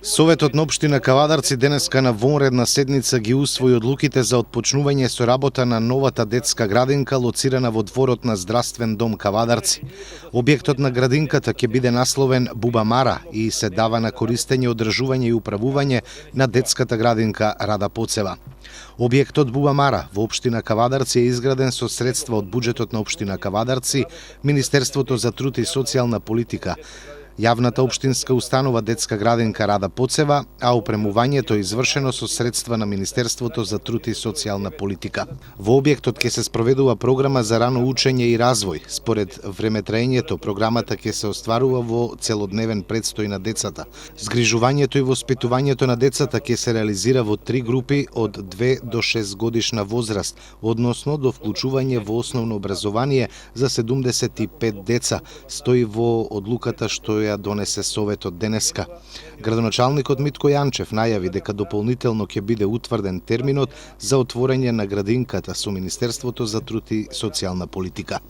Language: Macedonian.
Советот на општина Кавадарци денеска на вонредна седница ги усвои одлуките за отпочнување со работа на новата детска градинка лоцирана во дворот на Здравствен дом Кавадарци. Објектот на градинката ќе биде насловен Буба Мара и се дава на користење, одржување и управување на детската градинка Рада Поцева. Објектот Буба Мара во општина Кавадарци е изграден со средства од буџетот на општина Кавадарци, Министерството за труд и социјална политика, Јавната општинска установа детска градинка Рада Поцева, а опремувањето е извршено со средства на Министерството за труд и социјална политика. Во објектот ќе се спроведува програма за рано учење и развој. Според времетраењето, програмата ќе се остварува во целодневен предстој на децата. Згрижувањето и воспитувањето на децата ќе се реализира во 3 групи од 2 до 6 годишна возраст, односно до вклучување во основно образование за 75 деца, стои во одлуката што ја донесе Советот денеска. Градоначалникот Митко Јанчев најави дека дополнително ќе биде утврден терминот за отворање на градинката со Министерството за труд и социјална политика.